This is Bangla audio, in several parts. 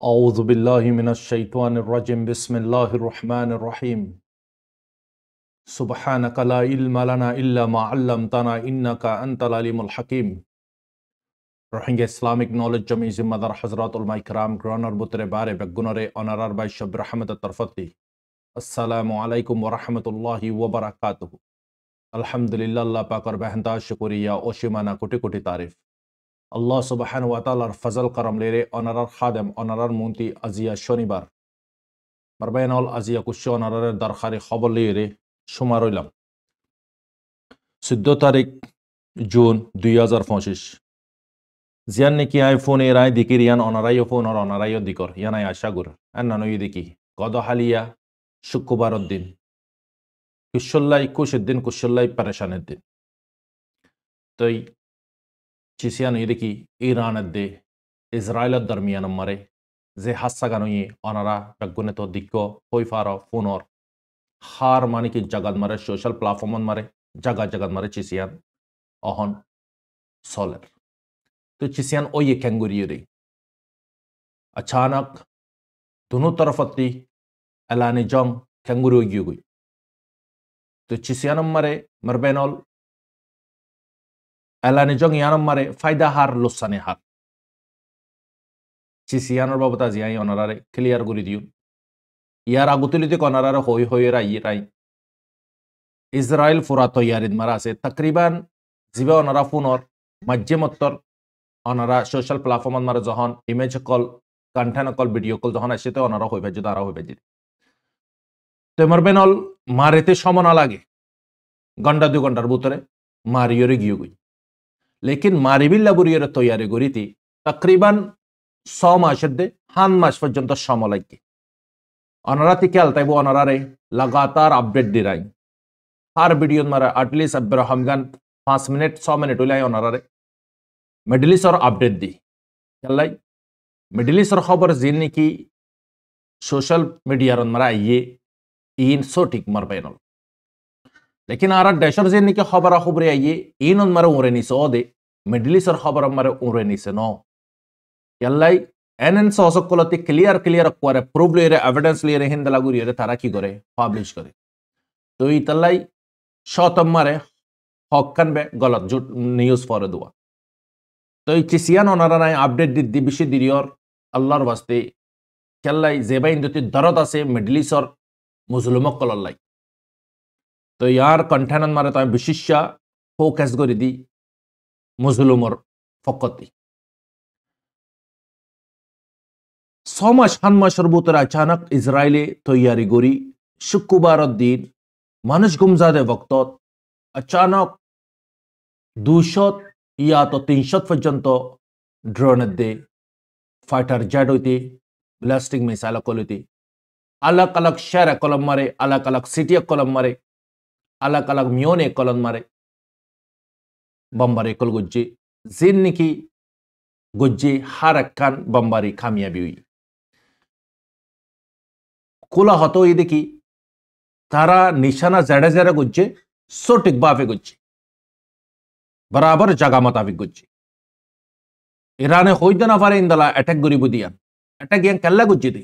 أعوذ بالله من الشيطان الرجيم بسم الله الرحمن الرحيم سبحانك لا علم لنا إلا ما علمتنا إنك أنت العليم الحكيم Rohingya Islamic Knowledge Jami Zimmadar Hazratul Maikram Granar Butre Bare Begunare Honorar by Shab Rahmat Tarfati Assalamu alaikum wa rahmatullahi wa barakatuh Alhamdulillah Allah Pakar Bahanta Shukuriya Oshimana Kuti Kuti Tarif Allah subhanahu wa ta'ala fazal karam lere honorar khadem honorar munti azia shonibar marbainal azia kusho honorar darkhari খবর lere shumar হইলাম 14 তারিখ জুন 2025 জিয়ান নাকি আইফোন এর আই দিকিরিয়ান অনারাইও ফোন আর অনারাইও দিকর ইয়ানাই আশাগুর আন্নানো ইদিকি গদহালিয়া শুক্রবার দিন কুশল্লাই কুশদ্দিন কুশল্লাই পরেশানের দিন তই Chisian idiki Iran de Israel darmian mare ze hassaganoyi onara ragguneto dikko hoifaro funor har maniki jagad mare social platform mare jagad mare Chisian ohon solar to Chisian oye kanguriyuri achanak dono tarafati elani jang kanguru gyugui to Chisian mare marbenol Elani jong yanam mare faida har lussane har. Chisianor babata ziyai onarare clear guri diu. Yar agutulite konarare hoi rai. Israel furato yarid marase takriban zibe onara funor majjemottor onara social platform mare johan image call content call video call johan asite onara hoi bajju dara hoi bajju. To marbenol marete সমনা লাগে ঘন্টা 2 ঘন্টার ভিতরে মারিয়রে গিয়ে लेकिन मारिबिल्ला बुरियर तैयारी गरीती तकरीबन 100 मासदे हान मास पर्यंत समय লাগে অনারাতি খেলতাইবো অনারারে লাগাতার আপডেট দিরাই আর ভিডিও মারা এটলিস্ট আব্রাহাম গান 5 মিনিট 6 মিনিট হইলাই অনারারে মিডল ইস্টর আপডেট দি খেলাই মিডল ইস্টর খবর জিন কি সোশ্যাল মিডিয়ার মারা আইয়ে ইন সঠিক মারবাইনল लेकिन आरा डैशर जे निके खबर खबरे आइए इन मरे उरे निसे ओदे मिडल ईस्ट खबर मरे उरे निसे नो यल्लाई एनएन सोसकोलते क्लियर करे प्रूफ लेरे एविडेंस लेरे हिंदला गुरिरे तारा की करे पब्लिश करे तो इतलाई शतम मरे हक्कन बे गलत झूठ न्यूज़ फॉर दुआ तो चिसियान ओनारा नाय अपडेट दि बिशि दिरियर अल्लाहर वास्ते यल्लाई जेबाइन दति दरद আছে मिडल ईस्ट मुस्लिमक कललाई तो यार कंटेनर मारे तो विशिष्य फोकस करी दी मुस्लिमर फकती समाज हानमाशर बुतर अचानक इजराइले तैयारी गरी शुक्रवार दिन मानुष गुमजादे वक्त अचानक 200 या तो 300 पर्यंत ड्रोन दे फाइटर जेट होती ब्लास्टिंग मिसाइल कलती अलग अलग शहर कलम मारे अलग अलग सिटी कलम मारे अलग अलग मियोने कलन मारे बम्बारी कल गुज्जी जिन की गुज्जी हर अक्कान बम्बारी कामयाबी हुई খোলা হতো এই দেখি তারা নিশানা জেড়ে জেড়ে করছে সঠিক ভাবে করছে বরাবর জায়গা মোতাবিক করছে ইরানে হইতে না পারে ইন্দালা অ্যাটাক করিব দিয়ান অ্যাটাক ইয়ান কেল্লা করছে দি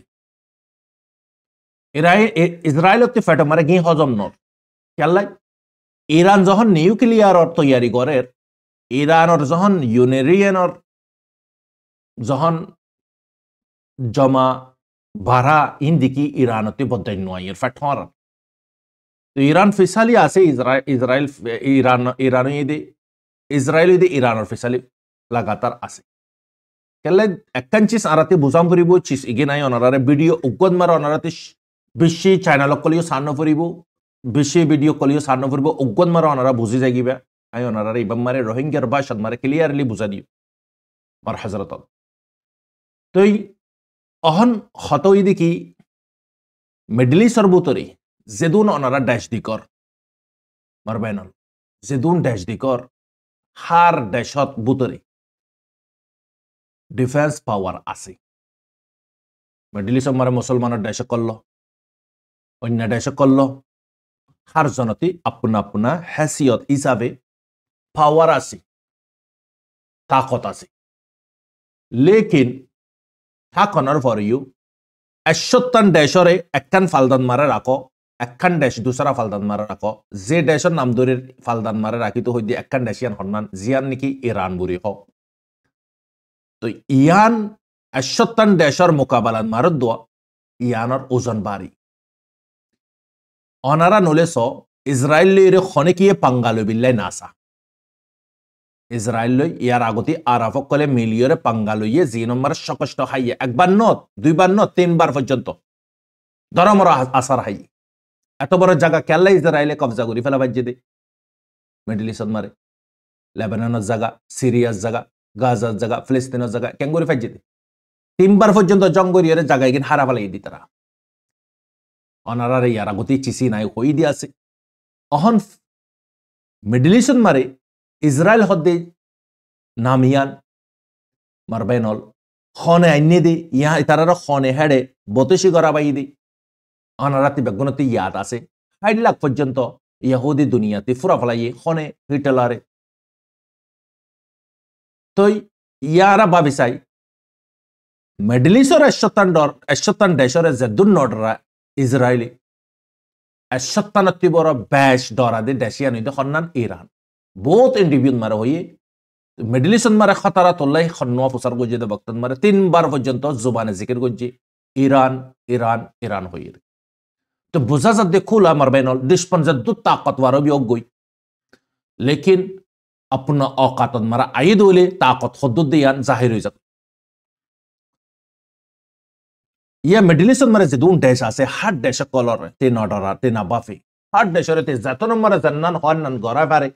ইসরায়েল ফেটো মারে গিয়ে হজম নর কেল্লাই ইরান যখন নিউক্লিয়ার তৈয়ারি করে ইরানের যখন ইউরেনিয়ামর যখন জমা বাড়া ইন্দিকি ইরানতে বদাই নয় ফেট হওয়ার তো ইরান ফিসালি আছে ইসরায়েল ইরান ইসরায়েল ইরানের ফিসালি লাগাতার আছে কেলে একখান চিজ আরাতে বুঝাম ফুরিব চিজ ইগে নাই অনারারে ভিডিও উগদ মার অনারাতে বেশি চ্যানেলক কলিও সান্ন ফুরিব বেশি ভিডিও কলিও সান্ন ফুরিব উগদ মার অনারা বুঝি যাগিবা আই অনারারে ইবাম মারে রোহিঙ্গার ভাষাত মারে ক্লিয়ারলি বুঝা দিও মার হযরত তই অহন হতই দেখি মিডল ইস্টর বুতরি যেদুন অনারা ড্যাশ দিকর মার বাইনাল যেদুন ড্যাশ দিকর হার ড্যাশত বুতরি ডিফেন্স পাওয়ার আছে মিডল ইস্ট মারে মুসলমানের ড্যাশ করল অন্য ড্যাশ করল হার জনতি আপনা আপনা হ্যাসিয়ত হিসাবে পাওয়ার আছে তাকত আছে লেকিন থাকনার পরেও 71 ড্যাশরে একখান ফালদান মারে রাখো একখান ড্যাশ দুসরা ফালদান মারে রাখো যে ড্যাশের নাম ধরে ফালদান মারে রাখি তো হইদি একখান ড্যাশিয়ান হন্নান জিয়ান নাকি ইরান বুড়ি হোক তো ইয়ান 71 ড্যাশর মোকাবেলান মারত দোয়া ইয়ানোর ওজন বাড়ি অনারা নলেছ ইসরায়েলের খনেকিয়ে পাঙ্গালো বিল্লাই নাসা ইসরায়েল ইয়ার আগতে আরাফক কলে মিলিয়রে পাঙ্গালইয়ে জি নম্বর সকষ্ট হাইয়ে একবার নত দুইবার নত তিনবার পর্যন্ত ধরমর আসার হাইয়ে এত বড় জায়গা কেল্লা ইসরায়েলে কবজা করি ফেলা বাজ্যে দে মিডল ইস্ট মারে লেবাননের জায়গা সিরিয়ার জায়গা গাজার জায়গা ফিলিস্তিনের জায়গা কেঙ্গুরি ফাইজে দে তিনবার পর্যন্ত জঙ্গরিয়রে জায়গায় গিয়ে হারা ফেলাই দি তারা অনারারে ইয়ার আগতে চিসি নাই হই দি আছে অহন মিডল ইস্ট মারে ইসরায়েল হদ্দে নামিয়ান মারবেনল খনে আইনে দে ইয়া তারার খনে হেডে বতসি গরাবাই দে অনারাতি বেগুনতে ইয়াদ আছে 60 লাখ পর্যন্ত ইহুদি দুনিয়াতে ফুরা ফলাইয়ে খনে হিটলারে তো ইয়ারা ভাবিসাই মিডল ইস্টর 71 ডেশরে জেদুন নডরা ইসরায়েলি 71 বড় ব্যাশ ডরা দে দেশিয়ান হইতে খন্নান ইরান বহুত ইন্ডিভিউন মারে হইয়ে মিডল ইস্ট মারে খতারা তোল্লাই খন্নোয়া ফুসার গজে দে বক্তন মারে 3 বার পর্যন্ত জুবানে জিকির গজে ইরান ইরান ইরান হইয়ে তো বুঝা যাতে খুলা মারবেনল দুশ্মন জদ্দু তাকতওয়ার भी गई लेकिन अपना औकात मारा आयद होले ताकत हदुद दियान जाहिर हो जात या मिडल ईस्ट मारे जदून देश आसे हर देश कलर ते नडरा ते नाबाफे हर देश रे ते जतन मारे जन्नन हनन गरा पारे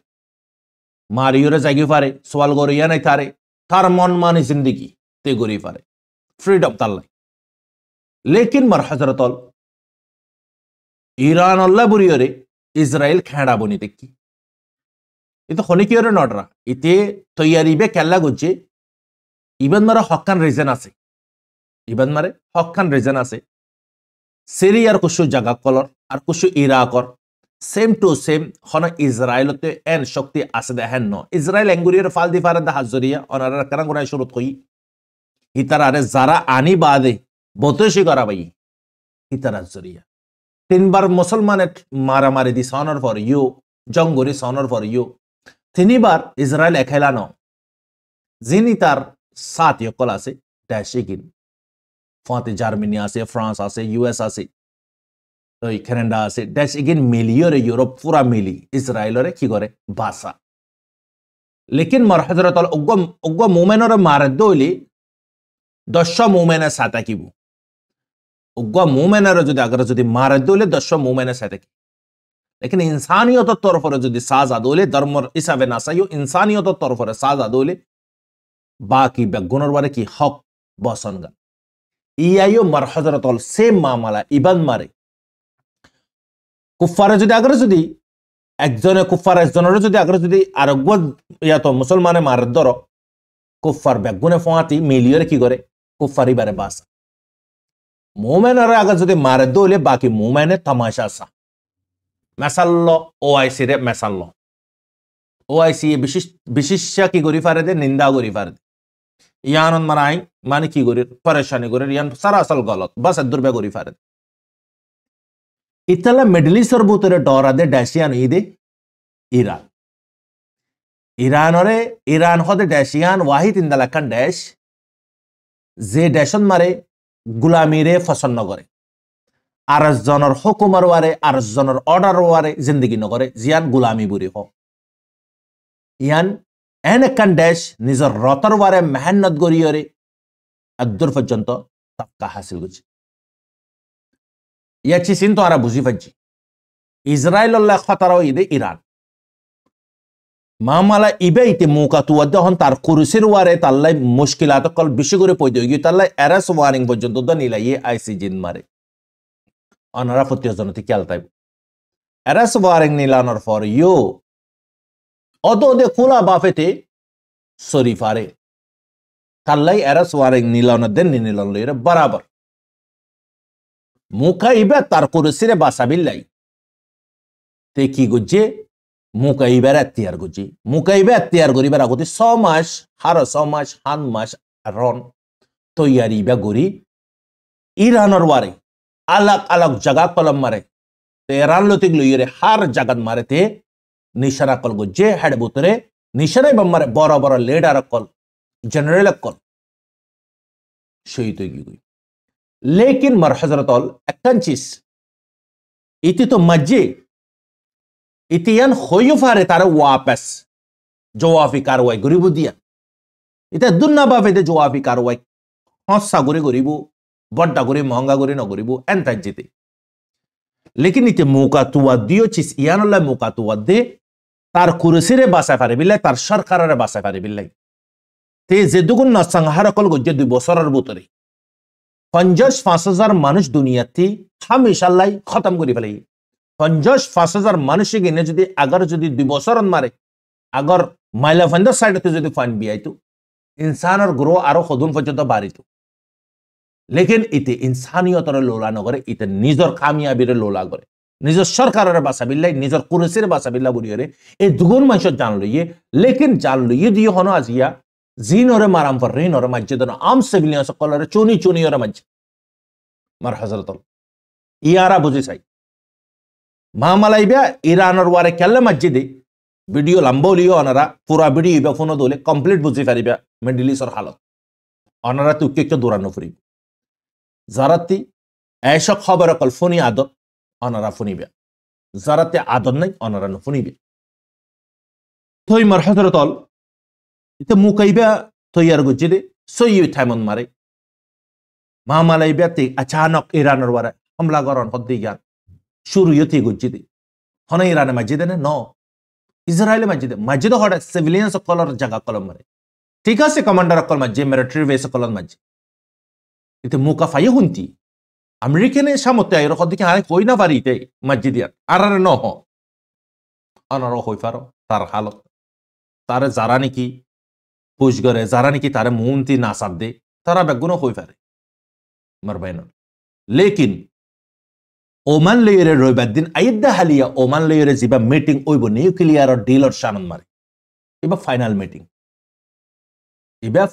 मारियोरे जागी पारे सवाल गोरिया नहीं थारे थार मन मानी जिंदगी ते गोरी पारे फ्रीडम ताल्ला लेकिन मर हजरतल ইরান আল্লাহ বুড়িয়রে ইসরায়েল খেড়া বনি দেখি এতো খনিকিয়রে নডরা ইতে তৈয়ারিবে কেল্লা গুজে ইবান মারা হকান রিজন আছে ইবান মারে হকান রিজন আছে সিরিয়ার কুশু জায়গা কলর আর কুশু ইরাকর সেম টু সেম হন ইসরায়েলতে এন শক্তি আছে দেখেন ন ইসরায়েল এঙ্গুরিয়র ফাল দি ফারে দা হাজরিয়া অনারা কারণ গুনাই শুরুত কই ইতারা আরে যারা আনি বাদে বতশি করা ভাই ইতারা হাজরিয়া 3 বার মুসলমানের মারামারি দি সনর ফর ইউ জঙ্গরি সনর ফর ইউ 3 বার ইসরায়েল একেলা ন যিনি তার সাত ইকল আছে ড্যাশিগিন ফাতে জার্মানি আছে ফ্রান্স আছে ইউএস আছে ওই কানাডা আছে ড্যাশিগিন মিলিয়রে ইউরোপ পুরা মিলি ইসরায়েলরে কি করে বাসা লেকিন মর হযরত আল উগ্গ মুমিনরে মার দইলি 10 মুমিনের সাথে কিবু उग्गा मुमेनर যদি আগে যদি মার দইলে 10 মুমিনের সাথে কি लेकिन इंसानियत तरफरे যদি সাজা দইলে ধর্মর হিসাবে না চাইও इंसानियत तरफरे সাজা দইলে বাকি বেগুনর বারে কি হক বসনগা ইয়াইও মার হযরতল সেম মামলা ইবান মারে কুফারে যদি আগে যদি একজনে কুফার একজনের যদি আগে যদি আরগ্য ইয়া তো মুসলমানে মার দর কুফার বেগুনে ফোয়াতি মিলিয়র কি করে কুফারি বারে বাস মোমেনের আগে যদি মারে দলে বাকি মোমেনে তামাশা সা মেসাল্লো ওআইসি রে মেসাল্লো ওআইসি বিশিষ্ট কি করি পারে দে নিন্দা করি পারে ইয়ানন মানাই মানে কি করি পরেশানি করে ইয়ান সরাসল গলত বাস দুর্বে করি পারে ইতালা মিডল ইস্টর ভিতরে ডরা দে ড্যাশিয়ান ইদে ইরান ইরানরে ইরান হদে ড্যাশিয়ান ওয়াহিদ ইন্দালাকান ড্যাশ যে ড্যাশন মারে গুলামিরে পছন্দ করে আর জনের হুকুমার ওয়ারে আর জনের অর্ডার ওয়ারে জিন্দগি নগরে জিয়ান গুলামি বুড়ি হ ইয়ান এন একান ড্যাশ নিজের রতর ওয়ারে মেহনত গড়িয়রে আদুর পর্যন্ত তাক্কা হাসিল করছে ইয়াছি চিন তো আরা বুঝি পাচ্ছি ইসরায়েল খতারাও ইদে ইরান মামালা ইবে ইতে মুকা তুয়াদ্দ হন তার কুরসির ওয়ারে তাল্লাই মুশকিলাত কল বেশি করে পয়দে গিয়ে তাল্লাই এরাস ওয়ারিং পর্যন্ত দ নিলাই আইসি জিন মারে অনারা ফতিয়া জনতি খেলতাই এরাস ওয়ারিং নিলানোর পর ইউ অদে খোলা বাফেতে শরীফারে তাল্লাই এরাস ওয়ারিং নিলানোর দেন নিলান লইরে বরাবর মুকা ইবে তার কুরসিরে বাসাবিল্লাই তে কি গুজে মুকাইবার এখতিয়ার গুজি মুকাইবে এখতিয়ার করিবার আগতে 6 মাস হার 6 মাস হান মাস রন তৈয়ারি বা গরি ইরানের ওয়ারে আলাগ আলাগ জায়গা কলম মারে তেরান লতিক লইরে হার জাগাত মারেতে নিশানা কল গুজে হেড বুতরে নিশানাই বম্মারে বড় বড় লিডার কল জেনারেল কল শহীদ হয়ে গই লেকিন মার হযরতল একখান চিজ ইতি তো মজ্জে ইতিয়ান হইও ফারে তার ওয়াপাস জওয়াফি কারওয়াই গরিব দিয়া এটা দুন্না বাফেতে জওয়াফি কারওয়াই হসা করে গরিব বড়টা করে মহঙ্গা করে ন গরিব এনতা যেতে লেকিন ইতে মৌকা তুয়া দিও চিস ইয়ানুল্লাহ মৌকা তুয়া দে তার কুরসিরে বাসা পারে বিল্লাই তার সরকারের বাসা পারে বিল্লাই তে যে দুগুণ না সংহার কল গজ্জে 2 বছরের ভিতরে 50,000 মানুষ দুনিয়াতে হামেশাল্লাই খতম করে ফেলাই 50,000 মানুষ গিনে যদি আগার যদি 2 বছর মারে আগর মাইলা ফান্ডার সাইডতে যদি ফান্ড বিয়াইতো ইনসানের গ্রো আরো হদুন পর্যন্ত বাড়িত লেকিন ইতে ইনসানিয়তর লোলা নগরে ইতে নিজর কামিয়াবির লোলা করে নিজর সরকারের বাসা বিল্লাই নিজর কুরসির বাসা বিল্লা বুড়িয়ে এই দুগুণ মানুষ জান লইয়ে লেকিন জান লইয়ে দিয়ে হনো আজিয়া জিনরে মারাম পর রিনরে মসজিদন আম সিভিলিয়ান সকলরে চুনি চুনি ওরে মসজিদ মার হযরত ইয়ারা বুঝি চাই মামালাইবা ইরানের ওয়ারে কেলে মসজিদে ভিডিও লম্বলিও অনারা পুরা ভিডিও ইবা ফোন দলে কমপ্লিট বুঝি পারিবা মিডল ইস্টর হালত অনারা তুকে একটু দৌড়ানো ফুরিব যারাতি এসব খবর কল ফোনি আদত অনারা ফুনিবে যারাতে আদত নাই অনারা ফুনিবে থই মার হযরতল ইতে মুকাইবা তৈয়ার গজ্জে সই থাইমন মারে মামালাইবা তে আচানক ইরানের ওয়ারে হামলা করন হদ্দি জ্ঞান শুরু ইয়তি গজ্জে হন ইরানে মসজিদে ন ইসরায়েলে মসজিদ হড়ে সিভিলিয়ান সকলের জায়গা কলম মারে ঠিক আছে কমান্ডার কল মসজিদ মিলিটারি বেস কলম মসজিদ ইতে মুকা ফাই হুনতি আমেরিকানে সামতে আইর হদ্দিকে আই কই না পারিতে মসজিদ আর আর ন হ অনার হই পারো তার হালত তারে যারা নাকি পুশ করে যারা নাকি তারে মুন্তি না সাব দে তারা বেগুনো হই পারে মারবাইন লেকিন ওমান লেয়ারে রবিবার দিন আইদা হালিয়া ওমান লেয়ারে যা মিটিং ওইব নিউক্লিয়ার ডিলর শানন মারে এবার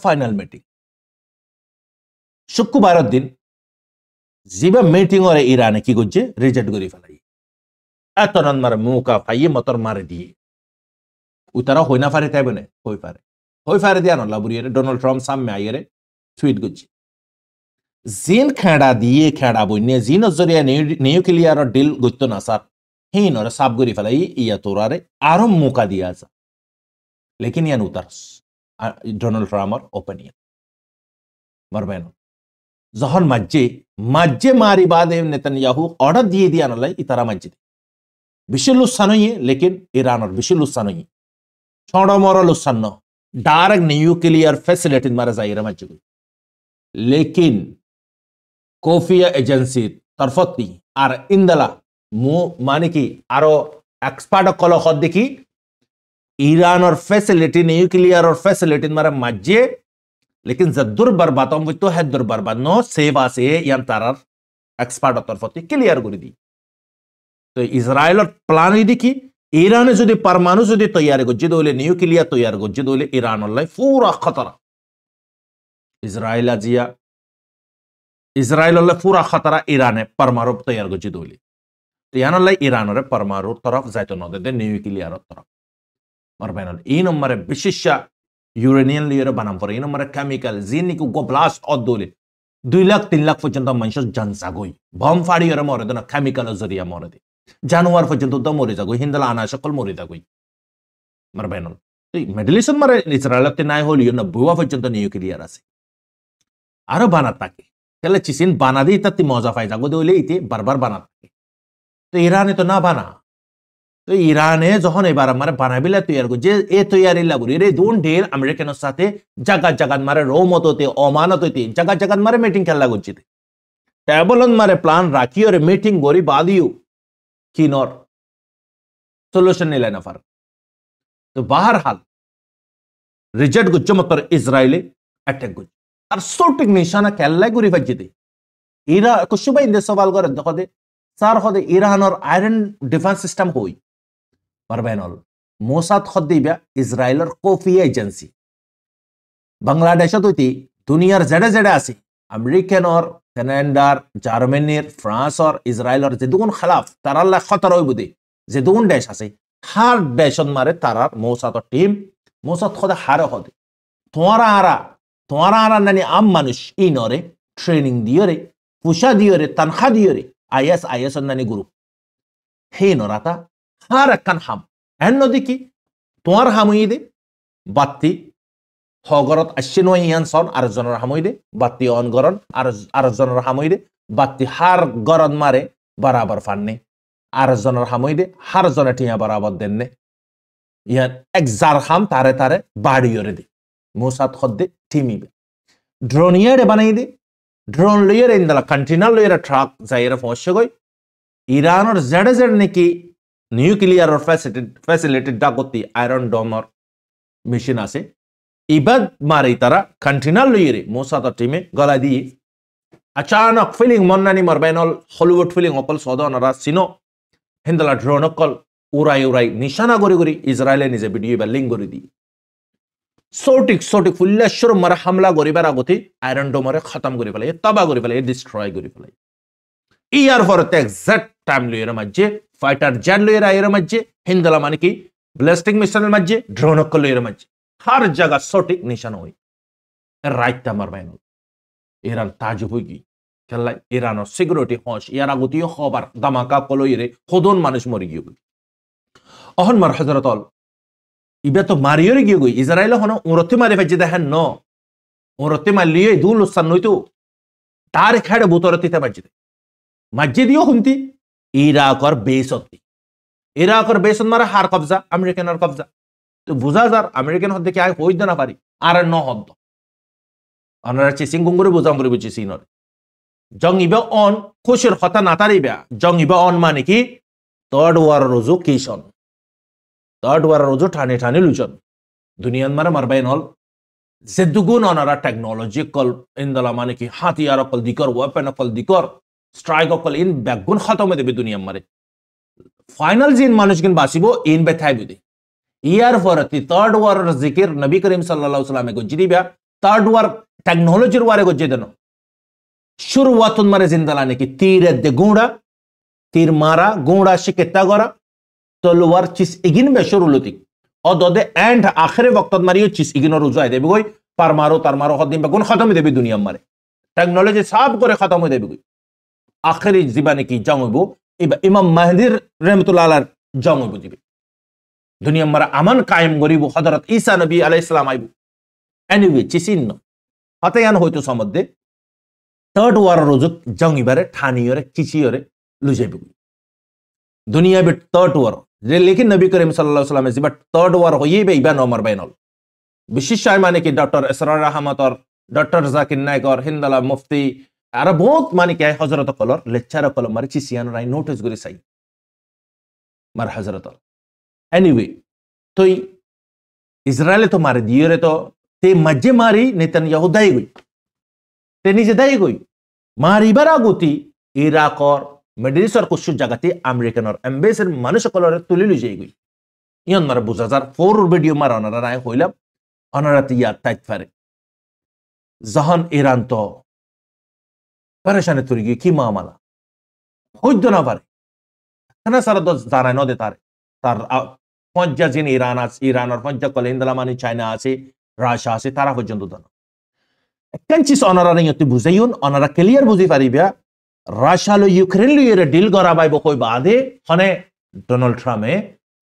ফাইনাল মিটিং শুক্রবারের দিন যা মিটিং ওরে ইরানে কি করছে রিজেক্ট করে ফেলাই এত নন মারে মুকা ফাইয়ে মতর মারে দিয়ে উতারা হই না পারে তাইব না হই পারে দিয়া নল্লা বুড়িয়ে ডোনাল্ড ট্রাম্প সামনে আইয়ে টুইট করছে জিন খেড়া দিয়ে খেড়া বইনে জিন জরিয়া নিউক্লিয়ার ডিল গত্য না স্যার হিনরে সাব গরি ফেলাই ইয়া তোরারে আরো মুকা দিয়া আছে লেকিন ইয়ান উতার ডোনাল্ড ট্রাম্পর ওপিনিয়ন মারবেন যখন মাজ্জে মারি বাদ নেতানিয়াহু অর্ডার দিয়ে দিয়া নলাই ইতারা মসজিদ বিশাল লুসান হইয়ে লেকিন ইরানের বিশাল লুসান হইয়ে ছড়মর লুসান ডাইরেক্ট নিউক্লিয়ার ফ্যাসিলিটি মারা যায় এরা মসজিদ লেকিন কোফিয়া এজেন্সি তরফতি আর ইন্দালা মানে কি আরো এক্সপার্ট কল হদ দেখি ইরানের ফ্যাসিলিটি নিউক্লিয়ার ফ্যাসিলিটি মারা মসজিদ লেকিন যদ্দুর বরবাদ তো হেদ্দুর বরবাদ নো সেবা সে ইয়ান তারার এক্সপার্ট তরফতে ক্লিয়ার করে দিই তো ইসরায়েলের প্ল্যান দেখি ইরানে যদি পরমাণু যদি তৈরি করছে দলে নিউক্লিয়ার তৈরি করছে দলে ইরানল্লাই পুরা খতরা ইসরায়েলল্লাই পুরা খতরা ইরানে পরমাণু তৈরি করছে দলে তো ইয়ানল্লাই ইরানের পরমাণু তরফ যাইতো নদে নিউক্লিয়ার তরফ মারবেন এই নম্বরে বিশেষ ইউরেনিয়াম লিয়ার বানাম পরে এই নম্বরে কেমিক্যাল জিনিক ব্লাস্ট অদলে 2 লাখ 3 লাখ পর্যন্ত মানুষ জানসাগই বম ফাড়ি মরে দেন কেমিক্যাল জরিয়া মরে দে জানুয়ার পর্যন্ত তো মরে যাগই হিন্দলা আনা সকল মরে যাগই মারবেন মিডল ইস্ট মারে ইসরায়েলতে নাই হলিও না বুয়া পর্যন্ত নিউক্লিয়ার আছে আরো বানা থাকে তাহলে চিসিন বানা দিয়ে তাতে মজা পাই যাগো দইলে ইতে বারবার বানা থাকে তো ইরানে তো না বানা তো ইরানে যখন এবার আমার বানাবিলা তৈরি করছে এ তৈরি লাগুরি রে দুন ঢের আমেরিকানের সাথে জাগাত জাগাত মারে রৌমততে অমানততে জাগাত জাগাত মারে মিটিং খেলা করছে ট্যাবলন মারে প্ল্যান রাখিও রে মিটিং গরি বাদিও কিনর সলিউশন নিলে না পার তো বাহার হাল রিজেক্ট করছে মতর ইসরায়েলে অ্যাটাক করছে আর সঠিক নিশানা খেলাই করি ফাইছে ইরা কুসুবাই ইন্দে সওয়াল করে দেখো দে সার হদে ইরানর আয়রন ডিফেন্স সিস্টেম হই পারবেনল মোসাদ খদ্দিবা ইসরায়েলের কফিয়া এজেন্সি বাংলাদেশত হইতে দুনিয়ার জেডে জেডে আছে আমেরিকানর কানাডার জার্মানির ফ্রান্সর ইসরায়েলর যে দুগুণ খেলাফ তারাল্লা খতর হইব দে যে দুগুণ দেশ আছে হার দেশত মারে তারার মোসাদর টিম মোসাদ খদে হারে হদে তোমারা আরা নানি আম মানুষ ই নরে ট্রেনিং দিয়ে রে পুষা দিয়ে রে তানখা দিয়ে রে আইএস নানি গ্রুপ হে নরাতা হার একখান হাম এন নদী কি তোমার হামুই দে বাত্তি হগরত আসছে নয় ইয়ান সন আর জনের হামুই দে বাত্তি অন গরন আর জনের হামুই দে বাত্তি হার গরন মারে বরাবর ফাননে আর জনের হামুই দে হার জনে টিয়া বরাবর দেননে ইয়ান এক জার হাম তারে তারে বাড়িয়ে দে মোসাদ খদ্দে টিমিবে ড্রোন ইয়ারে বানাই দে ড্রোন লইয়ের ইন্দালা কন্টেনার লইয়ের ট্রাক যাইয়ের পৌঁছে গই ইরানের জেডে জেড নাকি নিউক্লিয়ার ফ্যাসিলিটি ডাকতি আয়রন ডোমর মেশিন আছে ইবাদ মারে তারা কন্টেনার লইয়ের মোসাদ টিমে গলা দিয়ে আচানক ফিলিং মন্নানি মারবেনল হলিউড ফিলিং অকল সদনরা সিনো হিন্দালা ড্রোন অকল উড়াই নিশানা গড়ি ইসরায়েলে নিজে ভিডিও বা লিঙ্ক করে দিয়ে সঠিক ফুল্লেশ্বর মারে হামলা করিবার আগতে আয়রন ডোমরে খতম করে ফেলে তবা করে ফেলে ডিস্ট্রয় করে ফেলে ইয়ার পরতে এক্সাক্ট টাইম লইয়ের মাঝে ফাইটার জেট লইয়ের আয়ের মাঝে হিন্দলা মানে কি ব্লাস্টিং মিসাইলের মাঝে ড্রোন লইয়ের মাঝে হর জায়গা সঠিক নিশানা হই রাইতা মারবাইন ইরান তাজুব হই কি খেলাই ইরানের সিকিউরিটি হস ইয়ার আগতীয় খবর দামাকা কলইরে খোদন মানুষ মরি গিয়ে অহন মার হযরতল ইবে তো মারিয়রে গিয়ে গই ইসরায়েল হন উরতে মারি ফেজে দেখেন ন উরতে মারলিয়ে দুল উসান নইতো তার খেড়ে বুতরতিতে বাজে মাঝে দিও হুমতি ইরাকর বেসত মারে হার কবজা আমেরিকানের কবজা তো বুঝা যার আমেরিকান হদ্দে কি আয় হইতে না পারি আর ন হদ্দ অনারা চিসিং গুঙ্গুরে বুঝাম করে বুঝছি সিনর জং ইবে অন খুশির কথা না তারিবে জং ইবে অন মানে কি থার্ড ওয়ার রোজু কিশন থার্ড ওয়ার রোজু ঠানে লুচন দুনিয়ান মারে মারবাইন হল যে দুগুণ অনারা টেকনোলজি কল ইন্দলা মানে কি হাতিয়ার অকল দিকর ওয়েপন অকল দিকর স্ট্রাইক অকল ইন ব্যাগুন খতমে দেবে দুনিয়ার মারে ফাইনাল জিন মানুষ কিন বাঁচিব ইন বেথাই বুঝে ইয়ার পরতি থার্ড ওয়ার জিকির নবী করিম সাল্লাল্লাহু আলাইহি ওয়াসাল্লামে গজ্জি দিবা থার্ড ওয়ার টেকনোলজির ওয়ারে গজ্জি দেন শুরুয়াতুন মারে জিন্দালা নাকি তীরে দে গুঁড়া তীর মারা গুঁড়া শিকেতা গরা তলোয়ার চিস ইগিন বেশরুলতি অদদে এন্ড আখরে ওয়াক্তত মারিও চিস ইগিনর উজাই দেবে গই পার মারো তার মারো হদিন বেগুন খতম দেবে দুনিয়ার মারে টেকনোলজি সব করে খতম হয়ে দেবে গই আখেরি জীবনে কি জং হইব ইমাম মাহদির রহমতুল্লাহ আলার জং হইব দিবে দুনিয়ার মারা আমান কায়েম গরিব হযরত ঈসা নবী আলাইহিস সালাম আইব এনিওয়ে চিসিন হতে ইয়ান হয়তো সমধ্যে থার্ড ওয়ার রোজক জং ইবারে ঠানিয়রে কিচিয়রে লুজাইব দুনিয়া বে থার্ড ওয়ার যে লেকিন নবী করিম সাল্লাল্লাহু আলাইহি ওয়াসাল্লাম জিবা থার্ড ওয়ার হইবে ইবা নমর বাইনল বিশেষ মানে কি ডক্টর ইসরার রহমত और ডক্টর জাকির নায়ক और হিন্দালা মুফতি আর বহুত মানে কি হযরত কলর লেকচার কলর মারি চিসিয়ান রাই নোটিস করি চাই মার হযরত এনিওয়ে তো ইসরায়েলে তো মারে দিয়রে তো তে মজ্জে মারি নেতানিয়াহু দাই গই তে নিজে দাই গই মারিবার আগতি ইরাকর মিডল ইস্টর কুসু জায়গাতে আমেরিকানর এম্বাসির মানুষ সকলের তুলি লই যাই গই ইয়ন মারা বুঝা যার ফোর ভিডিও মারা অনারা রায় হইলাম অনারাতে ইয়াদ তাইত পারে যখন ইরান তো পরেশানে তুলি গিয়ে কি মামালা হইত না পারে কেন সারা তো জানাই নদে তার পঞ্চা যিনি ইরানের পঞ্চা কলে ইন্দালামানি চায়না আছে রাশিয়া আছে তারা পর্যন্ত জানো একখান চিজ অনারা নিয়তি বুঝাইন অনারা ক্লিয়ার বুঝি পারিবা রাশিয়া লো ইউক্রেন লো এর ডিল করা বাইব কই বাদে হনে ডোনাল্ড ট্রাম্পে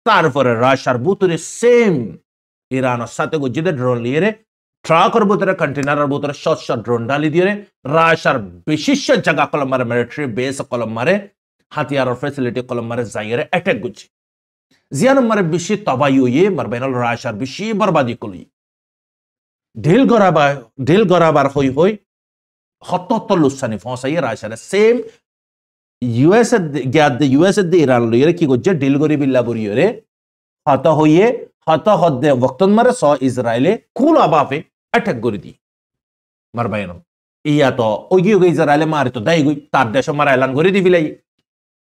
তারপরে রাশিয়ার বুতরে সেম ইরানের সাথে গজিদে ড্রোন লিয়ে ট্রাকের বুতরে কন্টেনারের বুতরে শট ড্রোন ডালি দিয়ে রাশিয়ার বিশিষ্ট জায়গা কলম মারে মিলিটারি বেস কলম মারে হাতিয়ার ফেসিলিটি কলম মারে যাইরে অ্যাটাক গুছি জিয়ান মারে বেশি তবাই হইয়ে মারবেনাল রাশিয়ার বেশি বরবাদি কলি ঢিল গরাবার হই হই হত্তর লুসানি ফসাইয়ে রাশিয়ার সেম ইউএস এর ইরান লইরে কি করছে ঢিল গরি বিল্লা বরিয়রে হত হইয়ে হদ্দে বক্তন মারে স ইসরায়েলে কুল আবাফে অ্যাটাক করে দি মারবাইন ইয়া তো ওই ইসরায়েলে মারে তো দাই গই তার দেশ মারা এলান করে দি বিলাই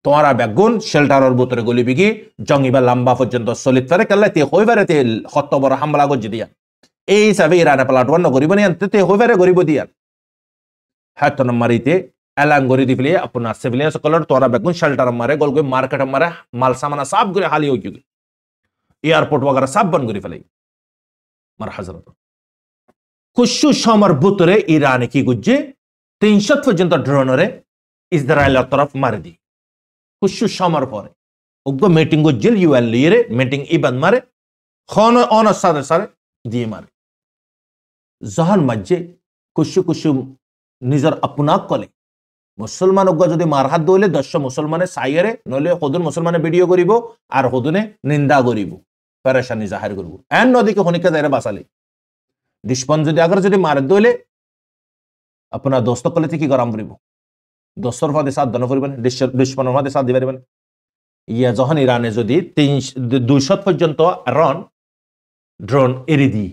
তোমারা বেগুন শেল্টারের ভিতরে গলি বিগি জঙ্গিবা লম্বা পর্যন্ত চলিত পারে কেলা তে হইবারে তে হত্ত বড় হামলা গজি দিয়া এই হিসাবে ইরানে পালাটওয়ান গরিব নি আনতে তে হইবারে গরিব দিয়া হাত মারিতে এলান গরি দি ফেলে আপনার সিভিলিয়ান সকলের তোরা বেগুন শেল্টার মারে গল গই মার্কেট মারে মাল সামানা সব করে হালি হই গই এয়ারপোর্ট वगैरह সব বন্ধ করে ফেলে মার হযরত কুশু সমর ভিতরে ইরানে কি গুজে 300 পর্যন্ত ড্রোনরে ইসরায়েলের তরফ মারি দি কুশু সমর পরে উগ্র মিটিং গুজিল ইউএল লিরে মিটিং ইবান মারে খন অন সারে দিয়ে মারে জাহান মজ্জে কুশু নিজর আপনা কলে মুসলমান উগ্র যদি মারহাত দইলে 10 মুসলমানে সাইরে নলে হদুন মুসলমানে ভিডিও করিব আর হদুনে নিন্দা করিব পরেশানি জাহির করব এন নদীকে হনিকে যাইরে বাঁচালে দুশ্মন যদি আগর যদি মারে দইলে আপনার দোস্ত কলে কি গরম করিব দোস্তর ফাঁদে সাথ দন করিবেন দুশ্মনের ফাঁদে সাথ দিবেন ইয়া যখন ইরানে যদি 200 পর্যন্ত ড্রোন এরি দি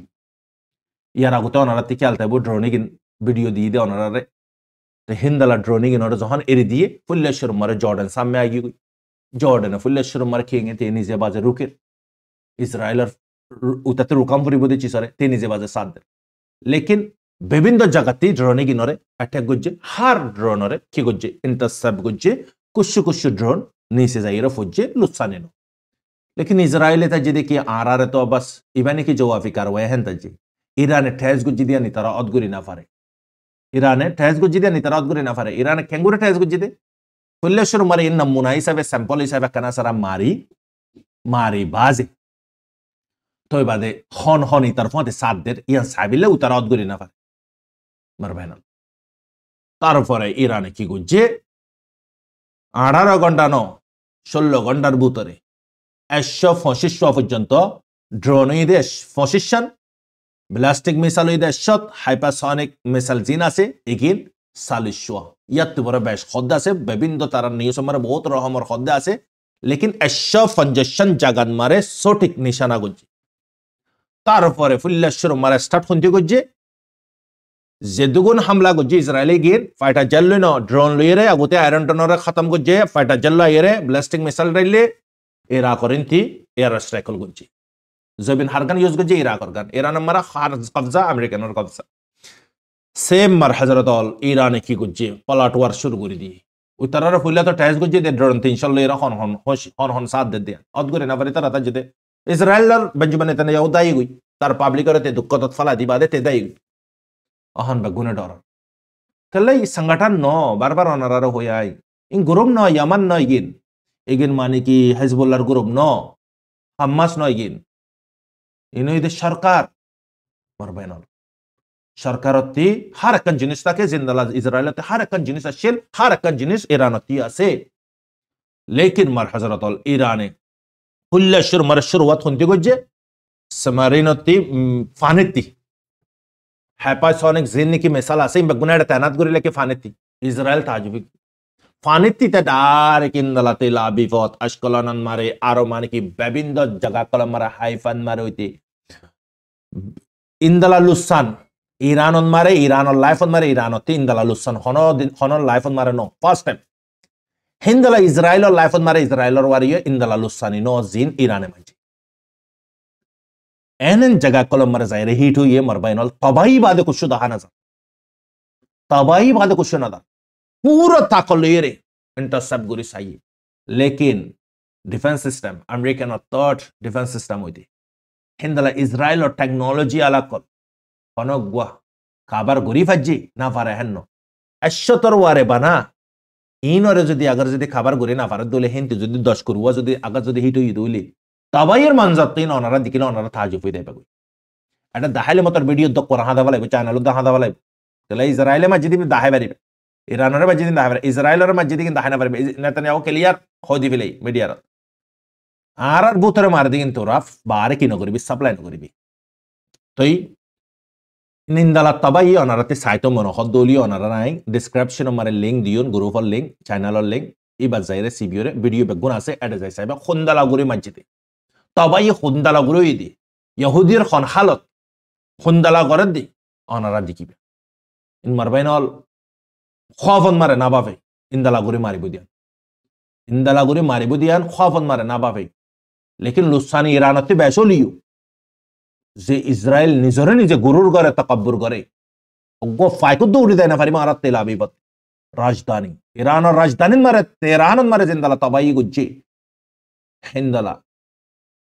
ইয়ার আগতে ওনারা থেকে আলতাইব ড্রোনে ভিডিও দিয়ে দে ওনারে হিন্দালা ড্রোনে ওনারা যখন এরি দিয়ে ফুল্লেশ্বর মারে জর্ডান সামনে আগি জর্ডানে ফুল্লেশ্বর মারে খেয়ে তে নিজে বাজে রুকে ইসরায়েলের উতাতে রুকাম করিব দিচ্ছি সরে তে নিজে বাজে সাথ দেন লেকিন বিভিন্ন জায়গাতে ড্রোনে গিনরে অ্যাটাক করছে হার ড্রোনরে কি করছে ইন্টারসেপ্ট করছে কুসু ড্রোন নিচে যাইরে ফুজছে লুৎসানে নো লেকিন ইসরায়েলে তা যদি কি আর তো বাস ইবানি কি জওয়াবি কারওয়াই হেন তাজি ইরানে ঠেস গুজি দিয়া নি তারা অদগুরি না পারে ইরানে ঠেস গুজি দিয়া নি তারা অদগুরি না পারে ইরানে কেঙ্গুরে ঠেস গুজি দে ফুল্লেশ্বর মারে ইন নমুনা হিসাবে স্যাম্পল হিসাবে কানা সারা মারি বাজে তো বাদে হন ইতার ফাঁদে সাত দের ইয়ান সাবিলে উতারা অদগুরি না পারে মারবেন তারপরে ইরানে কি করছে 18 ঘন্টা 16 ঘন্টার ভিতরে 125 পর্যন্ত ড্রোন দেশ ফসিশন ব্লাস্টিক মিসাইল দেশ হাইপারসনিক মিসাইল জিন আছে এগিন 40 ইয়াত বড় বেশ খদ্দ আছে বিভিন্ন তার নিউজ মারে বহুত রকমের খদ্দ আছে লেকিন 150 জাগান মারে সঠিক নিশানা গুজি তারপরে ফুল্লেশ্বর মারে স্টার্ট হতে গুজি যে দুগুণ হামলা গুজি ইসরায়েলে গিয়ে ফাইটার জেল লই ড্রোন লইরে আগতে আয়রন টনরে খতম গুজি fighter jail লইরে ballistic missile রাইলে Iraq করিনতি air স্ট্রাইকল গুজি জবিন হারগান ইউজ গুজি ইরাক অরগান ইরান মারা হার কবজা আমেরিকানর কবজা সেম মার হযরত অল ইরানে কি গুজি পলাট ওয়ার শুরু করে দি উত্তরার ফুইলা তো টাইস গুজি দে ড্রোন 300 লইরা হন সাথ দে অদ করে না পারে তারা তা যেতে ইসরায়েলের বেঞ্জামিন নেতানিয়াহু দায়ী গই তার পাবলিকরতে দুঃখত ফলা দিবা দে তে দায়ী अहन बगुने डर कल संगठन न बार बार अनारा हो इन ग्रुप न यमन न इगिन मानी कि हिजबुल्लार ग्रुप न हमास न इन सरकार मरबेन सरकार हर एक जिनिस जिंदला इजराइल हर एक जिनिस आसिल हर एक जिनिस इरान आसे लेकिन मार हजरत इराने हुल्लाशुर मार शुरुआत होती गजे समारिन फानिती हाइपारसोनिक जिन की मिसाल আছে বেগুনাড় তানাত করিলে কি ফানিতি ইসরায়েল তাজবি ফানিতি তে ডার কিনদলাতে লাবিফত আশকলানন মারে আরো মানে কি বিভিন্ন জায়গা কলম মারে হাইফান মারে হইতে ইনদালা লুসান ইরানন মারে ইরানর লাইফন মারে ইরানতে ইনদালা লুসান হন লাইফন মারে নো first time Hindala Israel or life on Mara Israel or warrior in the Lusani no zin Iran. Enen jaga kolom mara zaire hitu ye marbainol tabai bade kushu dahana za tabai bade kushu nada pura takol yere intercept guri sayi lekin defense system American or third defense system hoite hindala Israel or technology ala kol kono gwa kabar guri fajji na fare henno ashotor ware bana inore jodi agar jodi khabar guri na fare dole hinti jodi 10 kurwa jodi agar jodi hitu iduli তাবাইয়ের মানজাতিন ওনারা দিকিনা ওনারা তাজুব হই দেবে এটা দাহাইলে মতর ভিডিও দ কোরআন হাদা বলাই চ্যানেল দ হাদা বলাই তাহলে ইসরায়েলে মসজিদে দাহাই বারিবে ইরানের মসজিদে দাহাই বারিবে ইসরায়েলের মসজিদে কিন্তু দাহাই না বারিবে নেতানিয়াহু ক্লিয়ার হদি ফেলাই মিডিয়ার আর বুতরে মার দিকিন তোরা বারে কি নগরিবি সাপ্লাই নগরিবি তই নিন্দালা তাবাই ওনারাতে সাইতো মন হদলি ওনারা নাই ডেসক্রিপশন মারে লিংক দিউন গ্রুপর লিংক চ্যানেলের লিংক ইবা যাইরে সিবিওরে ভিডিও বেগুন আছে এডা যাই সাইবা খুন্দালা গুরি মসজিদে তাবাই খুন্দালা গুরুই দি ইহুদির খন হালত খুন্দালা করে দি অনারা দিকিবে ইন মারবাইনল খফন মারে না বাফে ইন্দালা গুরি মারিবু দিয়ান খফন মারে না বাফে লেকিন লুসানি ইরানতে বেসলিও যে ইসরায়েল নিজরে নিজে গুরুর করে তাকাব্বুর করে গো ফাইকু দৌড়ি দেয় না পারি মারাত তেল আবিবত রাজধানী ইরানের রাজধানী মারে তেহরান মারে জিন্দালা তাবাই গুজ্জি হিন্দালা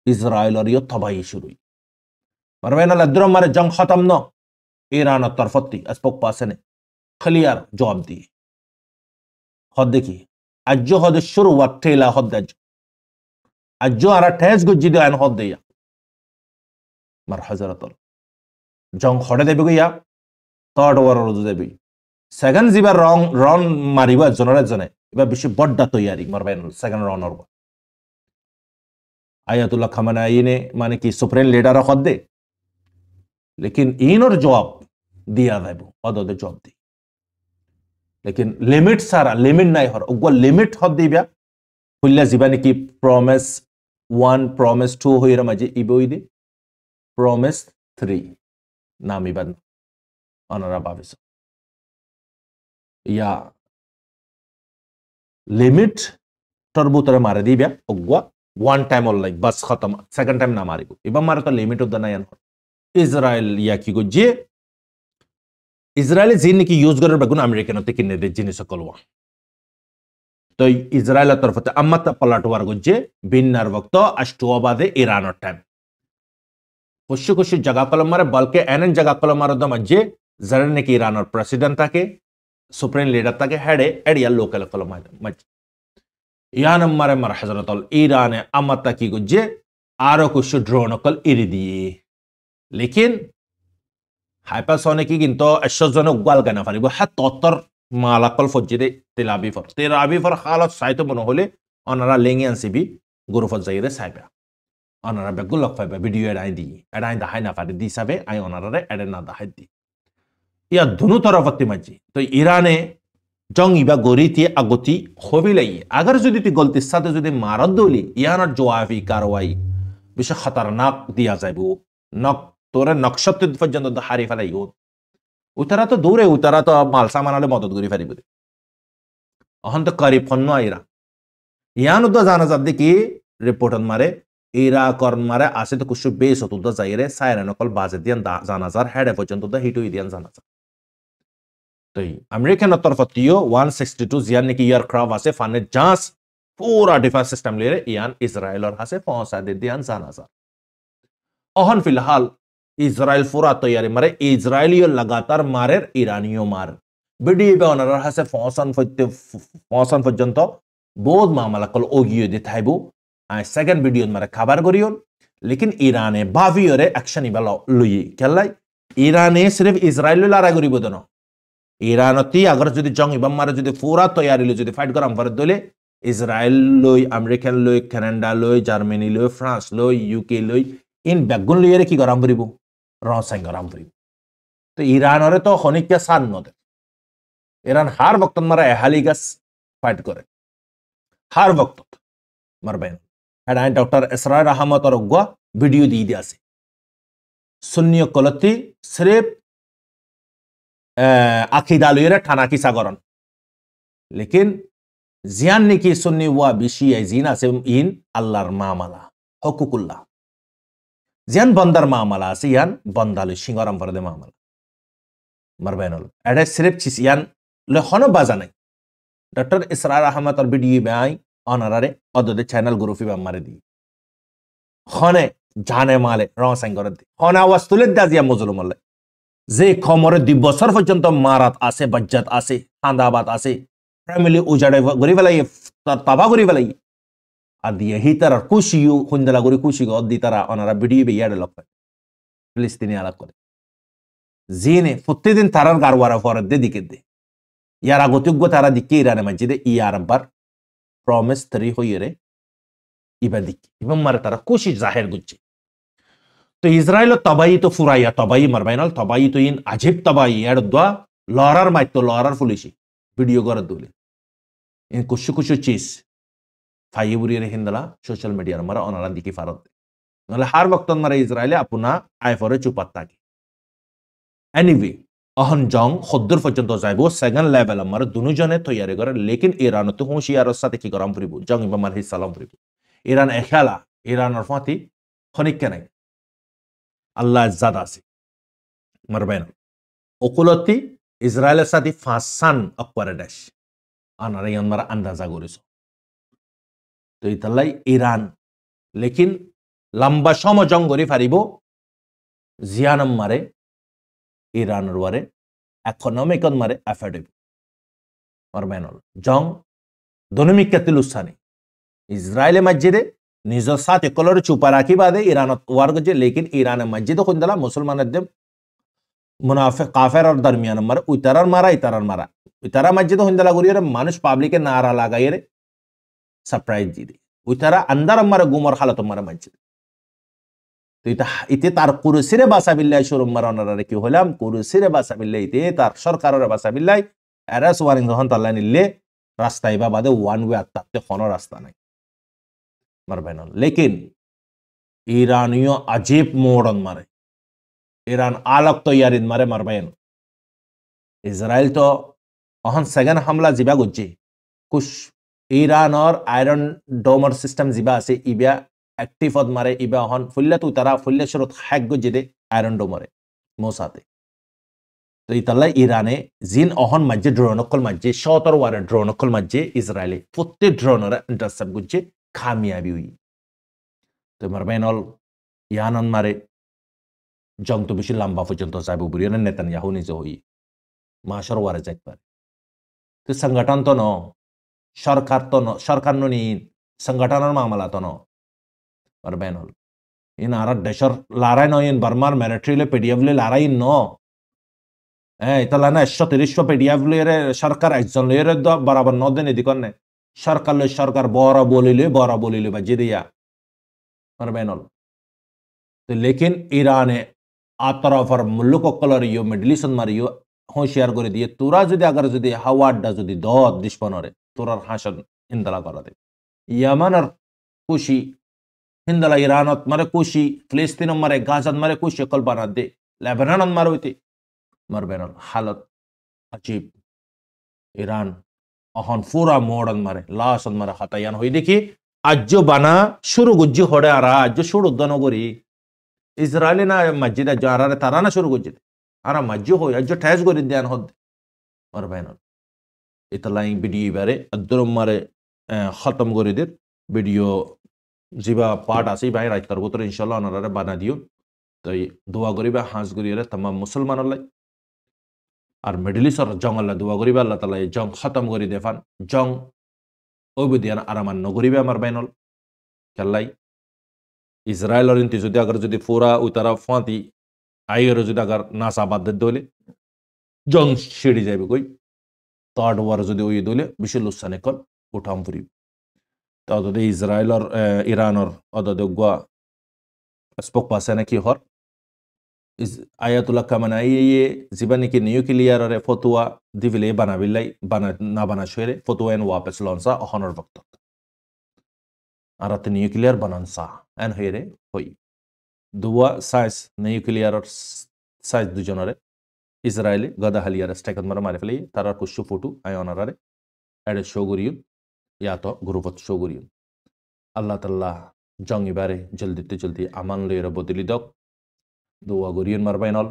इजराइल और यो तबाही शुरू मरवेना लद्रम मारे जंग खत्म न ईरान तरफती अस्पोक पासे ने क्लियर जवाब दी हद देखी अज्जो हद शुरू वट्टेला हद अज्जो आरा ठेस गुज्जी दे हद दिया मर हजरत जंग खड़े देबे गया थर्ड ओवर रोज देबे सेकंड जिबा रन मारिबा जनरे जने इबा बेশি बड्डा तैयारी मरवेना सेकंड रनर आयतुल्लाह खमेनी ने माने कि सुप्रीम लीडर खुद दे लेकिन इन और जवाब दिया है वो जवाब दी लेकिन लिमिट सारा लिमिट नहीं हो उगो लिमिट खुद दी बिया खुल्ला जीवानी की प्रॉमिस 1 प्रॉमिस 2 होइरा माजे इबो इदे प्रॉमिस 3 नामी बन अनरा बाबिस या लिमिट तरबुतरे मारे दी बिया उगो one time or like bus khatam second time na marigo iba mara to limit of the nayan Israel ya ki go je Israel jin ki use gorer bagun American te kinne de jinis kolwa to Israel tarfate amma ta palatwar go je binnar waqto ashtuabade Iran time खुशी खुशी जगह कलम मारे बल्कि एनन जगह कलम मारो दम जे जरन ने की Iran और प्रेसिडेंट ताके सुप्रीम लीडर ताके हेड एडिया लोकल कलम मज यानम मारे मर हजरतल ईरान अमता की गुज्जे आरो कुछ ड्रोनकल इरी दिए लेकिन हाइपरसोनिक की गिनतो अशजन उगवाल गना फरी वो हत तोतर मालाकल फज्जिदे तेलाबी फर हालत साइतो बनो होले अनरा लेंगियन से भी गुरुफत जाइरे साइबा अनरा बेगुल लक फाइबा वीडियो एडाई दी एडाई दाहाई ना फादे दी सबे आई अनरा रे एडे ना दाहाई दी या दोनों तरफ मज्जी तो ईराने जंग इबा गोरीती अगोती होबी लई अगर जदि ती गलती साथे जदि मारत दोली यानार जवाबी कार्रवाई बेश खतरनाक दिया जाबो नक तोरे नक्शत पर्यন্ত हारि फेलाइयो उतरा तो दूरे उतरा तो माल सामान आले मदद करी फेरिबो अहन तो करीब फन्नो आइरा यान तो जाना जादे की रिपोर्टन मारे इराक और मारे आसे तो कुछ बेस होतो तो जाइरे सायरन कल बाजे दियान जाना जार हेड पर्यন্ত तो हिटो दियान जाना तो अमेरिकन तरफतियो 162 जियान की एयरक्राफ्ट आसे फाने जांच पूरा डिफेंस सिस्टम ले रहे यान इजराइल और हासे पहुंचा दे दियान जाना जार अहन फिलहाल इजराइल पूरा तैयारी मारे इजराइलियो लगातार मारे ईरानियो मार वीडियो पे ओनर हासे फौसन पर्यন্ত बहुत मामला कल ओगियो दे थाइबो आ सेकंड वीडियो मारे खबर करियो लेकिन ईराने बावियोरे एक्शन इबा लुई केलाई ईराने सिर्फ इजराइल लड़ा करिबो दनो ईरानती अगर जदि जंग इबा मारे जदि पूरा तैयारी लो जदि फाइट कराम फर दोले इजराइल लोई अमेरिकन लोई कनाडा लोई जर्मनी लोई फ्रांस लोई यूके लोई इन बेगुन लिये की गरम फरिबो रसायन गरम फरिबो तो ईरान और तो खनिक के साथ नदे ईरान हर वक्त मारा एहाली गस फाइट करे हर वक्त मरबेन एडाइन डॉक्टर इसरार अहमद और गुआ वीडियो दी दिया से सुन्नियो कलती सिर्फ आखिदा लोयरे ठाना की सागरन लेकिन জিয়ান নেকি সুন্নি ওয়া বিশিয়াই জিন আছে ইন আল্লাহর মামালা হকুকুল্লাহ জিয়ান বন্দার মামালা আছে ইয়ান বন্দালে সিঙ্গরাম পরদে মামালা মারবেনল এডে সিরিফ চিস ইয়ান লে হন বাজা নাই doctor ইসরার Ahmad R video by অনারারে অদদে channel গ্রুপি বা মারে দি হনে জানে মালে রং সাইন করে দি হনে আওয়াজ তুলে দাজিয়া মজলুমলে যে খমরে 2 বছর পর্যন্ত মারাত আছে বজ্জাত আছে হান্দাবাদ আছে ফ্যামিলি উজাড়ে গরি ফেলাই তাবা গরি ফেলাই আদি হি তার খুশিও হুন্দলা গরি খুশি গদি তারা অনারা ভিডিও বিয়াড়ে লক ফিলিস্তিনি আলাক করে জিনে প্রতিদিন তারার গারওয়ারা ফরদ দে দিকে দে ইয়ার আগতযোগ্য তারা দিকে ইরানে মসজিদে ইয়ার বার প্রমিস তরি হইরে ইবা দিকে ইমাম মারে তারা খুশি জাহির গুচ্ছে তো ইসরায়েল তবাই তো ফুরাইয়া তবাই মারবাইনাল তবাই তো ইন আজিব তবাই এর দোয়া লরার মাইতো লরার ফুলিশি ভিডিও করে দুলে ইন কুশু কুশু চিজ ফাইবুরিয়ে হিন্দলা সোশ্যাল মিডিয়ার মারা অনারা দিকে ফারত নাহলে হার বক্তন মারে ইসরায়েলে আপনা আইফরে চুপাত থাকে এনিওয়ে অহন জং খদ্দুর পর্যন্ত যাইব সেকেন্ড লেভেল আমার দুজনে তৈরি করে লেকিন ইরান তো হুঁশিয়ারের সাথে কি গরম ফুরিব জং ইমাম আলাইহিস সালাম ফুরিব ইরান এখালা ইরানের ফাতি খনিক নাই আল্লাহ ইজ্জাত আছে মারবেন ওকুলতি ইসরায়েলের সাথে ফাঁসান অকবারে দেশ আনারা ইয়ানমারা আন্দাজা করেছ তো ইতাল্লাই ইরান লেকিন লম্বা সময় জং করে ফারিব জিয়ানম মারে ইরানের ওয়ারে ইকোনমিকন মারে এফোর্ডেবল মারবেন জং দনমিক কাতিলুসানি ইসরায়েলে মসজিদে নিজের সাথে কলর চুপা রাখি বাদে ইরানত ওয়ার গজে লেকিন ইরানে মসজিদ খুন্দলা মুসলমানের দে মুনাফিক কাফের আর দরমিয়ান মারে ইতারার মারা ইতারা মসজিদ খুন্দলা গরিয়ে মানুষ পাবলিকে নারা লাগাইয়ে রে সারপ্রাইজ দি ইতারা আন্দার মারে গুমর হালত মারে মসজিদ তো ইতে তার কুরসিরে বাসাবিল্লাহ শোরুম মারানারে কি হলাম কুরসিরে বাসাবিল্লাহ ইতে তার সরকারের বাসাবিল্লাহ এরাস ওয়ারিং যখন তাল্লা নিলে রাস্তায় বা বাদে ওয়ান ওয়ে আত্মাতে কোনো রাস্তা নাই মারবেন লেকিন ইরানীয় আজীব মোড়ন মারে ইরান আলক তৈয়ারিন মারে মারবেন ইসরায়েল তো অহন সেকেন্ড হামলা জিবা গুজি কুশ ইরানর আয়রন ডোমার সিস্টেম জিবা আছে ইবা অ্যাক্টিভ মারে ইবা অহন ফুল্লা তু তারা ফুল্লা শুরুত হ্যাক গুজি দে আয়রন ডোমারে মোসাতে তো ইতাল্লা ইরানে জিন অহন মাঝে ড্রোনকল মাঝে 17 ওয়ারে ড্রোনকল মাঝে ইসরায়েলি প্রত্যেক ড্রোনরা ইন্টারসেপ্ট গুজি খামিয়াবি হুই তো মারবেনল ইয়ানন মারে জং তো বেশি লম্বা পর্যন্ত যাইব বুড়িয়ে নেতানিয়াহু নিজে হই মাসর ওয়ারে যাইতে পারে তো সংগঠন তো ন সরকার তো ন সরকার নি সংগঠনের মামলা তো ন মারবেনল ইন আর দেশর লারাই নয় ইন বার্মার মিলিটারিলে পিডিএফলে লারাই ন ইতালা না 130 পিডিএফলে সরকার একজন লেরে বরাবর ন দেন এদিক নে সরকার বড় বলিলে বা জিদিয়া মারবেনল তো লেকিন ইরানে আতরফর মুল্লুক কলর ইউ মিডল ইস্ট মারিও হুঁশিয়ার করে দিয়ে তোরা যদি হাওয়াডা যদি দত দিসপনরে তোরার হাসন হিন্দলা করা দে ইয়ামানের খুশি হিন্দলা ইরানত মারে খুশি ফিলিস্তিন মারে গাজাত মারে খুশি কল্পনা দে লেবানন মারে হইতে মারবেনল হালত আজীব ইরান অহন ফুরা মোড়ন মারে লাসন মারে হাতায়ান হই দেখি আজ্য বানা শুরু গুজ্জি হড়ে আরা আজ্য শুরু উদ্যানগরী ইসরায়েলি না মসজিদ আজ্য আরারে তারা না শুরু গুজ্জি আরা মজ্জি হই আজ্য ঠেস গরি দেন হদ মারবেনল ইতলাই ভিডিও বারে আদরম মারে খতম করে দের ভিডিও জিবা পার্ট আছে ভাই রাইতার ভিতরে ইনশাআল্লাহ ওনারা বানা দিও তাই দোয়া করিবা হাঁস করিয়া तमाम মুসলমান আল্লাহ আর মিডল ইস্টর জং আল্লাহ দোয়া করিবা আল্লাহ তাআলা জং খতম করে দেফান জং ওইবদিয়ান আরামান নগরিবা মারবেনল কেলাই ইসরায়েল আর ইনতি যদি পুরা ওই তারা ফাঁতি আইয়ের যদি আগার নাসা বাদ দলে জং ছিড়ি যাবে কই থার্ড ওয়ার যদি ওই দলে বিশাল উৎসানে কল উঠাম ফুরিব তাহলে ইসরায়েল আর ইরানর অদদগুয়া স্পোক পাসে নাকি হর আয়াতুল্লাহ কামানাই জীবানি কি নিউক্লিয়ার ফতুয়া দিবিলে বানাবিল্লাই না বানা শোরে ফতুয়া এন ওয়াপেস লনসা অহনর ভক্ত আর নিউক্লিয়ার বানানসা এন হইরে হই দুয়া সাইজ নিউক্লিয়ার সাইজ দুজনরে ইসরায়েলি গদা হালিয়ার স্ট্রাইকত মারা মারি ফেলি তারা কুশু ফটো আই অনারারে এড শো করিও ইয়াতো গ্রুপত শো করিও আল্লাহ তাল্লাহ জং ইবারে জলদি আমান লইয়ের বদলি দক দোয়া গরিয়ন মারবাইনল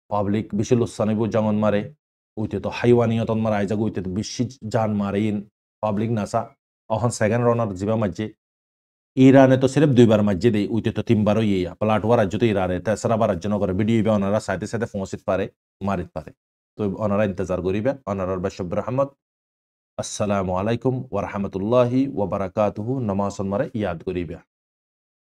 পাবলিক বিশাল উৎসানিব জঙ্গন মারে উইতে তো হাইওয়ানিয়তন মারা আইজাগ উইতে তো বেশি জান মারেইন পাবলিক নাসা অহন সেকেন্ড রানার জিবা মাঝে ইরানে তো সির্ফ 2 বার মাঝে দেই উইতে তো 3 বারও ইয়া প্লাটওয়া রাজ্য তো ইরানে তেসরা বার রাজ্য নগরে ভিডিও ইবে ওনারা সাথে সাথে ফোঁসিত পারে মারিত পারে তো ওনারা ইন্তজার করিবে ওনারার বাশব রহমত আসসালামু আলাইকুম ওয়া রাহমাতুল্লাহি ওয়া বারাকাতুহু নামাজ মারে ইয়াদ করিবে